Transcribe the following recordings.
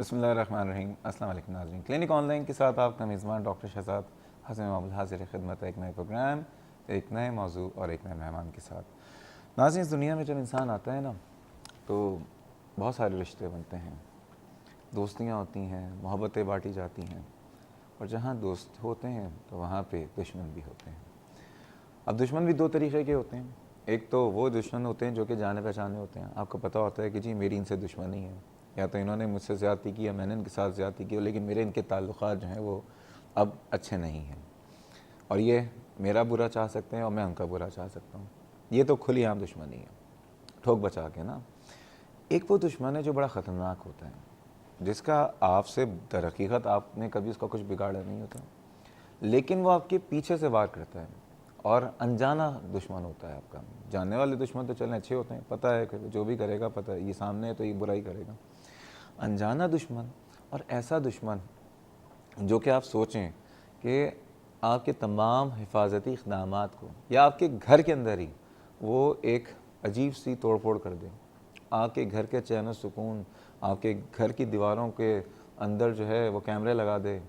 بسم اللہ الرحمن الرحیم. السلام علیکم ناظرین. کلینک آن لائن کے ساتھ آپ کا میزبان ڈاکٹر شہزاد حسن محمد حاضر خدمت ہے ایک نئے پروگرام, ایک نئے موضوع اور ایک نئے مہمان کے ساتھ. ناظرین, اس دنیا میں جب انسان آتا ہے نا تو بہت سارے رشتے بنتے ہیں, دوستیاں ہوتی ہیں, محبتیں بانٹی جاتی ہیں, اور جہاں دوست ہوتے ہیں تو وہاں پہ دشمن بھی ہوتے ہیں. اب دشمن بھی دو طریقے کے ہوتے ہیں. ایک تو وہ دشمن ہوتے ہیں جو کہ جانے پہچانے ہوتے ہیں, آپ کو پتہ ہوتا ہے کہ جی میری ان سے دشمنی ہے, یا تو انہوں نے مجھ سے زیادتی کی یا میں نے ان کے ساتھ زیادتی کی, لیکن میرے ان کے تعلقات جو ہیں وہ اب اچھے نہیں ہیں, اور یہ میرا برا چاہ سکتے ہیں اور میں ان کا برا چاہ سکتا ہوں. یہ تو کھلی عام دشمنی ہے, ٹھوک بچا کے نا. ایک وہ دشمن ہے جو بڑا خطرناک ہوتا ہے, جس کا آپ سے در حقیقت آپ نے کبھی اس کا کچھ بگاڑا نہیں ہوتا, لیکن وہ آپ کے پیچھے سے وار کرتا ہے, اور انجانا دشمن ہوتا ہے آپ کا. جاننے والے دشمن تو چلیں اچھے ہوتے ہیں, پتہ ہے کہ جو بھی کرے گا پتہ ہے, یہ سامنے ہے تو یہ برائی کرے گا. انجانا دشمن, اور ایسا دشمن جو کہ آپ سوچیں کہ آپ کے تمام حفاظتی اقدامات کو یا آپ کے گھر کے اندر ہی وہ ایک عجیب سی توڑ پھوڑ کر دے, آپ کے گھر کے چین و سکون, آپ کے گھر کی دیواروں کے اندر جو ہے وہ کیمرے لگا دے,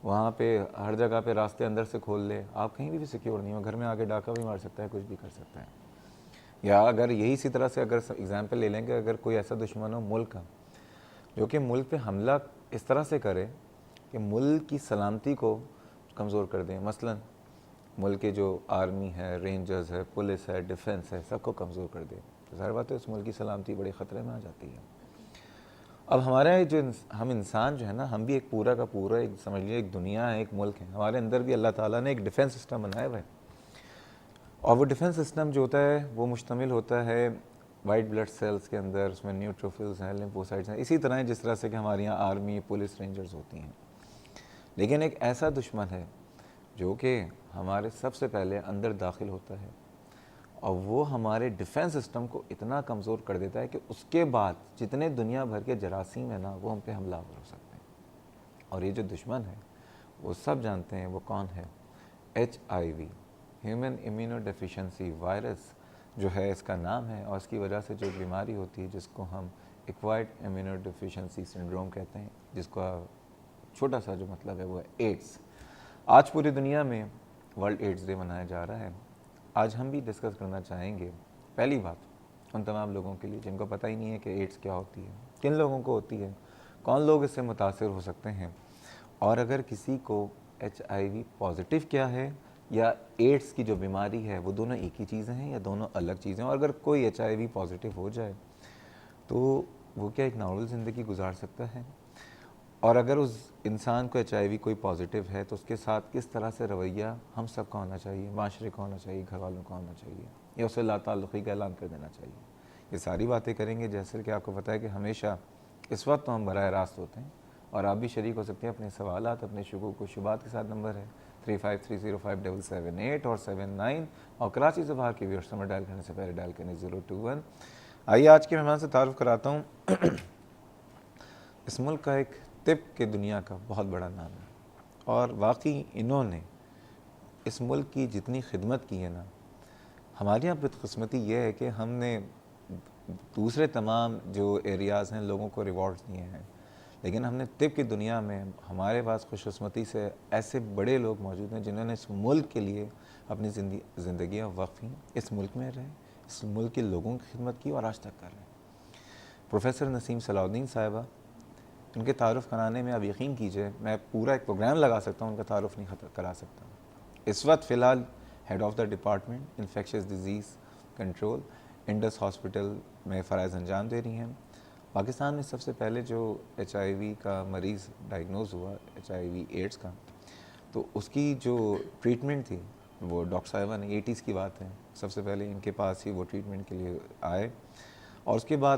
وہاں پہ ہر جگہ پہ راستے اندر سے کھول لے, آپ کہیں بھی سیکیور نہیں ہو, گھر میں آگے ڈاکہ بھی مار سکتا ہے, کچھ بھی کر سکتا ہے. یا اگر یہی اسی طرح سے اگر ایگزامپل لے لیں کہ اگر کوئی ایسا دشمن ہو ملک کا جو کہ ملک پہ حملہ اس طرح سے کرے کہ ملک کی سلامتی کو کمزور کر دیں, مثلا ملک کے جو آرمی ہے, رینجرز ہے, پولیس ہے, ڈیفنس ہے, سب کو کمزور کر دے, تو ظاہر بات ہے اس ملک کی سلامتی بڑے خطرے میں آ جاتی ہے. اب ہمارے جو ہم انسان جو ہے نا, ہم بھی ایک پورا کا پورا ایک سمجھ لیجیے ایک دنیا ہے, ایک ملک ہے, ہمارے اندر بھی اللہ تعالیٰ نے ایک ڈیفنس سسٹم بنایا ہوا ہے, اور وہ ڈیفنس سسٹم جو ہوتا ہے وہ مشتمل ہوتا ہے وائٹ بلڈ سیلز کے اندر, اس میں نیوٹروفلز ہیں, لیمفوسائٹس ہیں, اسی طرح جس طرح سے کہ ہمارے یہاں آرمی, پولیس, رینجرز ہوتی ہیں. لیکن ایک ایسا دشمن ہے جو کہ ہمارے سب سے پہلے اندر داخل ہوتا ہے, اور وہ ہمارے ڈیفنس سسٹم کو اتنا کمزور کر دیتا ہے کہ اس کے بعد جتنے دنیا بھر کے جراثیم ہیں نا وہ ہم پہ حملہ آور ہو سکتے ہیں. اور یہ جو دشمن ہے وہ سب جانتے ہیں وہ کون ہے, HIV, human immuno deficiency virus جو ہے اس کا نام ہے, اور اس کی وجہ سے جو بیماری ہوتی ہے جس کو ہم ایکوائرڈ امیونو ڈیفیشنسی سنڈروم کہتے ہیں, جس کا چھوٹا سا جو مطلب ہے وہ ہے ایڈس. آج پوری دنیا میں ورلڈ ایڈس ڈے منایا جا رہا ہے. آج ہم بھی ڈسکس کرنا چاہیں گے پہلی بات ان تمام لوگوں کے لیے جن کو پتہ ہی نہیں ہے کہ ایڈس کیا ہوتی ہے, کن لوگوں کو ہوتی ہے, کون لوگ اس سے متاثر ہو سکتے ہیں, اور اگر کسی کو HIV پازیٹیو کیا ہے یا ایڈس کی جو بیماری ہے وہ دونوں ایک ہی چیزیں ہیں یا دونوں الگ چیزیں ہیں, اور اگر کوئی HIV پازیٹیو ہو جائے تو وہ کیا ایک نارمل زندگی گزار سکتا ہے, اور اگر اس انسان کو HIV کوئی پازیٹیو ہے تو اس کے ساتھ کس طرح سے رویہ ہم سب کا ہونا چاہیے, معاشرے کا ہونا چاہیے, گھر والوں کا ہونا چاہیے, یا اسے لا تعلقی کا اعلان کر دینا چاہیے. یہ ساری باتیں کریں گے, جیسے کہ آپ کو پتہ ہے کہ ہمیشہ اس وقت تو ہم براہ راست ہوتے ہیں, اور آپ بھی شریک ہو سکتے ہیں اپنے سوالات, اپنے شکوک و شبہات کے ساتھ. نمبر ہے 35305778 اور 79, اور کراچی سے باہر کے ویورز نمبر ڈائل کرنے سے پہلے ڈائل کریں 021. آئیے آج کے مہمان سے تعارف کراتا ہوں. اس ملک کا ایک طب کے دنیا کا بہت بڑا نام ہے, اور واقعی انہوں نے اس ملک کی جتنی خدمت کی ہے نا, ہمارے یہاں بدقسمتی یہ ہے کہ ہم نے دوسرے تمام جو ایریاز ہیں لوگوں کو ریوارڈز دیے ہیں, لیکن ہم نے طب کی دنیا میں ہمارے پاس خوش قسمتی سے ایسے بڑے لوگ موجود ہیں جنہوں نے اس ملک کے لیے اپنی زندگیاں وقف کیں, اس ملک میں رہے, اس ملک کے لوگوں کی خدمت کی اور آج تک کر رہے ہیں. پروفیسر نسیم صلاح الدین صاحبہ, ان کے تعارف کرانے میں آپ یقین کیجئے میں پورا ایک پروگرام لگا سکتا ہوں, ان کا تعارف نہیں کرا سکتا. اس وقت فی الحال head of the department infectious disease control Indus hospital میں فرائض انجام دے رہی ہیں. پاکستان میں سب سے پہلے جو HIV کا مریض ڈائیگنوز ہوا, HIV ایڈس کا, تو اس کی جو ٹریٹمنٹ تھی وہ ڈاکٹر صاحبہ نے 80s کی بات ہے, سب سے پہلے ان کے پاس ہی وہ ٹریٹمنٹ کے لیے آئے, اور اس کے بعد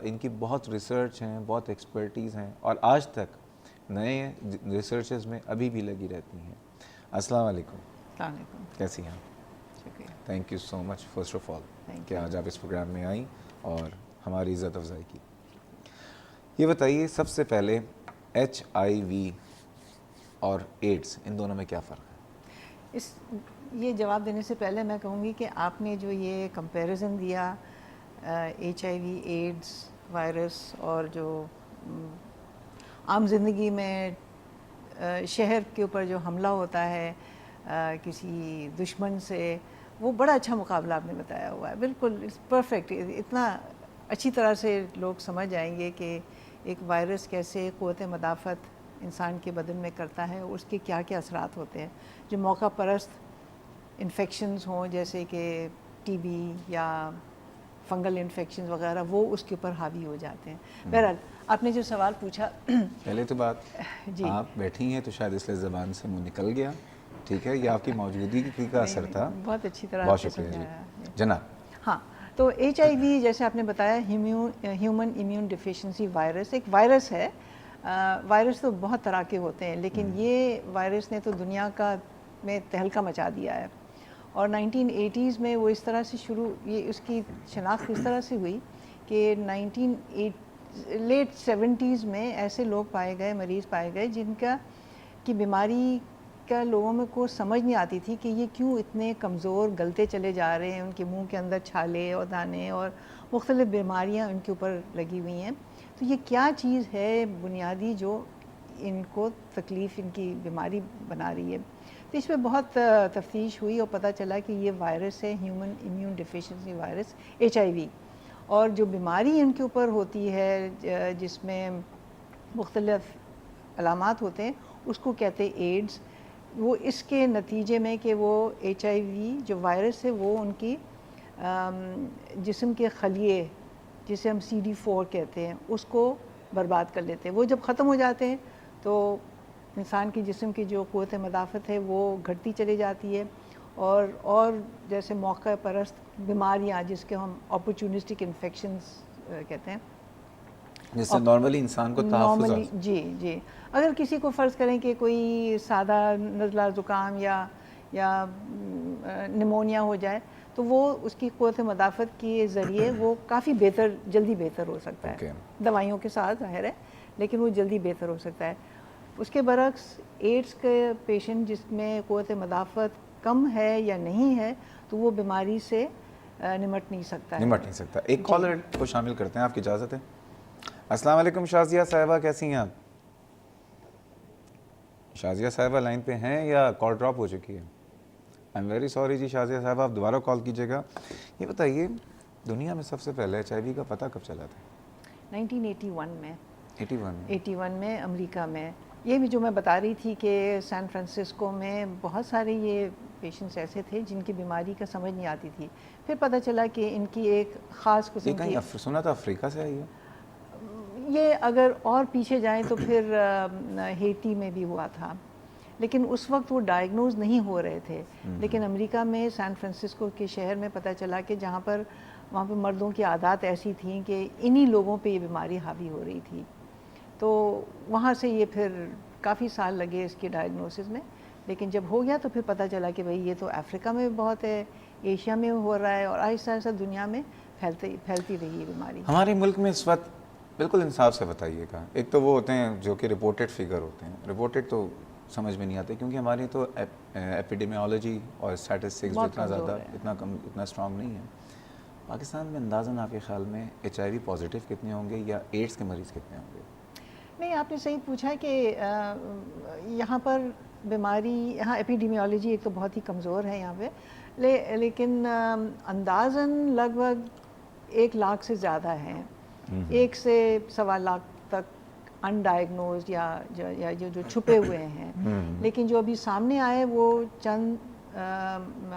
ان کی بہت ریسرچ ہیں, بہت ایکسپرٹیز ہیں, اور آج تک نئے ریسرچز میں ابھی بھی لگی رہتی ہیں. السلام علیکم. السلام علیکم. کیسی ہیں؟ شکریہ. Thank you so much first of all Thank کہ you. آج آپ اس پروگرام میں آئیں اور ہماری عزت افزائی کی. یہ بتائیے سب سے پہلے HIV اور ایڈس ان دونوں میں کیا فرق ہے؟ یہ جواب دینے سے پہلے میں کہوں گی کہ آپ نے جو یہ کمپیریزن دیا HIV ایڈس وائرس اور جو عام زندگی میں شہر کے اوپر جو حملہ ہوتا ہے کسی دشمن سے، وہ بڑا اچھا مقابلہ آپ نے بتایا ہوا ہے. بالکل پرفیکٹ. اتنا اچھی طرح سے لوگ سمجھ جائیں گے کہ ایک وائرس کیسے قوت مدافعت انسان کے بدن میں کرتا ہے، اس کے کیا کیا اثرات ہوتے ہیں. جو موقع پرست انفیکشنز ہوں جیسے کہ ٹی بی یا فنگل انفیکشنز وغیرہ، وہ اس کے اوپر حاوی ہو جاتے ہیں. بہرحال آپ نے جو سوال پوچھا، پہلے تو بات جی آپ بیٹھی ہیں تو شاید اس لیے زبان سے منہ نکل گیا. ٹھیک ہے، یہ آپ کی موجودگی کا اثر تھا. بہت اچھی طرح بہت آپ نے شکریہ جی. سمجھایا. جناب ہاں، تو ایچ آئی وی جیسے آپ نے بتایا ہیومن امیون ڈیفیشنسی وائرس ایک وائرس ہے. وائرس تو بہت طرح کے ہوتے ہیں، لیکن یہ وائرس نے تو دنیا کا میں تہلکہ مچا دیا ہے. اور 1980s میں وہ اس طرح سے یہ اس کی شناخت اس طرح سے ہوئی کہ لیٹ 70s میں ایسے لوگ پائے گئے، مریض پائے گئے جن کی بیماری کا لوگوں میں کو سمجھ نہیں آتی تھی کہ یہ کیوں اتنے کمزور گلتے چلے جا رہے ہیں. ان کے منہ کے اندر چھالے اور دانے اور مختلف بیماریاں ان کے اوپر لگی ہوئی ہیں. تو یہ کیا چیز ہے بنیادی جو ان کو تکلیف، ان کی بیماری بنا رہی ہے؟ تو اس میں بہت تفتیش ہوئی اور پتہ چلا کہ یہ وائرس ہے human immune deficiency virus, H I V. اور جو بیماری ان کے اوپر ہوتی ہے جس میں مختلف علامات ہوتے ہیں، اس کو کہتے ہیں ایڈز. وہ اس کے نتیجے میں کہ وہ ایچ آئی وی جو وائرس ہے وہ ان کی جسم کے خلیے، جسے ہم CD4 کہتے ہیں، اس کو برباد کر لیتے ہیں. وہ جب ختم ہو جاتے ہیں تو انسان کے جسم کی جو قوت مدافعت ہے وہ گھٹتی چلی جاتی ہے. اور جیسے موقع پرست بیماریاں جس کے ہم اپرچونسٹک انفیکشنز کہتے ہیں، جس سے نارملی انسان کو تحفظ نارملی جی اگر کسی کو فرض کریں کہ کوئی سادہ نزلہ زکام یا نمونیا ہو جائے تو وہ اس کی قوت مدافعت کے ذریعے وہ کافی جلدی بہتر ہو سکتا ہے. دوائیوں کے ساتھ ظاہر ہے، لیکن وہ جلدی بہتر ہو سکتا ہے. اس کے برعکس ایڈز کے پیشنٹ جس میں قوت مدافعت کم ہے یا نہیں ہے تو وہ بیماری سے نمٹ نہیں سکتا. ایک کالر کو شامل کرتے ہیں، آپ کی اجازت ہے؟ السلام علیکم شازیہ صاحبہ، کیسی ہیں آپ؟ شازیہ صاحبہ لائن پہ ہیں یا کال ڈراپ ہو چکی ہے؟ آئی ایم ویری سوری جی شازیہ صاحبہ، آپ دوبارہ کال کیجیے گا. یہ بتائیے دنیا میں سب سے پہلے ایچ آئی وی کا پتہ کب چلا تھا؟ 1981 میں. 81 میں امریکہ میں. یہ بھی جو میں بتا رہی تھی کہ سان فرانسسکو میں بہت سارے یہ پیشنٹس ایسے تھے جن کی بیماری کا سمجھ نہیں آتی تھی. پھر پتہ چلا کہ ان کی ایک خاص قسم کی، کہیں سنا تھا افریقہ سے آئی ہے؟ یہ اگر اور پیچھے جائیں تو پھر ہیٹی میں بھی ہوا تھا، لیکن اس وقت وہ ڈائیگنوز نہیں ہو رہے تھے. لیکن امریکہ میں سان فرانسسکو کے شہر میں پتہ چلا کہ وہاں پہ مردوں کی عادات ایسی تھیں کہ انہی لوگوں پہ یہ بیماری حاوی ہو رہی تھی. تو وہاں سے یہ پھر کافی سال لگے اس کی ڈائیگنوسس میں، لیکن جب ہو گیا تو پھر پتہ چلا کہ بھئی یہ تو افریقہ میں بہت ہے، ایشیا میں ہو رہا ہے، اور آہستہ آہستہ دنیا میں پھیلتی رہی یہ بیماری. ہمارے ملک میں اس وقت بالکل انصاف سے بتائیے گا، ایک تو وہ ہوتے ہیں جو کہ رپورٹڈ فگر ہوتے ہیں، رپورٹڈ تو سمجھ میں نہیں آتے کیونکہ ہماری تو ایپیڈیمیولوجی اور اسٹیٹسٹکس اتنا اسٹرانگ نہیں ہے. پاکستان میں اندازاً آپ کے خیال میں ایچ آئی وی پازیٹیو کتنے ہوں گے یا ایڈس کے مریض کتنے ہوں گے؟ نہیں، آپ نے صحیح پوچھا ہے کہ یہاں پر بیماری، یہاں ایپیڈیمیولوجی ایک تو بہت ہی کمزور ہے یہاں پہ، لیکن اندازاً لگ بھگ 1 لاکھ سے زیادہ ہیں. 1 سے 1.25 لاکھ تک ان ڈائیگنوزڈ یا جو چھپے ہوئے ہیں. لیکن جو ابھی سامنے آئے وہ چند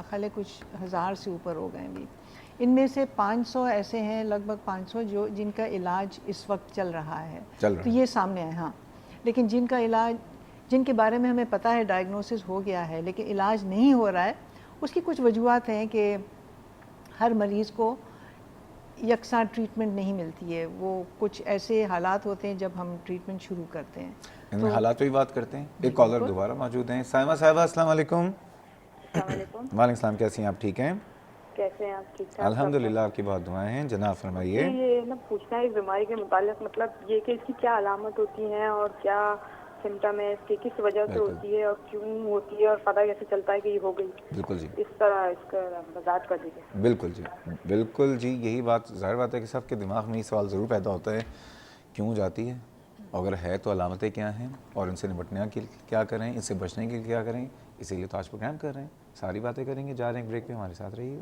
خیال کچھ ہزار سے اوپر ہو گئے بھی. ان میں سے 500 ایسے ہیں، لگ بھگ 500 جن کا علاج اس وقت چل رہا ہے. تو یہ سامنے آئے. ہاں، لیکن جن کے بارے میں ہمیں پتہ ہے ڈائیگنوسس ہو گیا ہے لیکن علاج نہیں ہو رہا ہے، اس کی کچھ وجوہات ہیں کہ ہر مریض کو یکساں ٹریٹمنٹ نہیں ملتی ہے. وہ کچھ ایسے حالات ہوتے ہیں جب ہم ٹریٹمنٹ شروع کرتے ہیں. ان حالات پہ ہی بات کرتے ہیں. ایک کالر دوبارہ موجود ہیں. سائمہ صاحبہ السلام علیکم. السلام علیکم. وعلیکم السلام، کیسی ہیں آپ؟ ٹھیک ہیں؟ کیسے ہیں آپ؟ ٹھیک ٹھاک. الحمدللہ، آپ کی بہت دعائیں ہیں. جناب فرمائیے. جی، یہ نا پوچھنا ہے اس بیماری کے متعلق، مطلب یہ کہ اس کی کیا علامت ہوتی ہیں اور کیا سمٹم ہے اس کی، کس وجہ سے ہوتی ہے اور کیوں ہوتی ہے اور پتہ کیسے چلتا ہے کہ یہ ہو گئی؟ بالکل جی، اس طرح اس کا وضاحت کر دیجیے. بالکل جی، بالکل جی. یہی بات ظاہر بات ہے کہ سب کے دماغ میں یہ سوال ضرور پیدا ہوتا ہے، کیوں جاتی ہے اگر ہے تو علامتیں کیا ہیں اور ان سے نمٹنے کے کیا کریں, اس سے بچنے کے لیے کیا کریں, اسی لیے تو آج پروگرام کر رہے ہیں. ساری باتیں کریں گے, جا رہے ہیں بریک پہ, ہمارے ساتھ رہیے گا.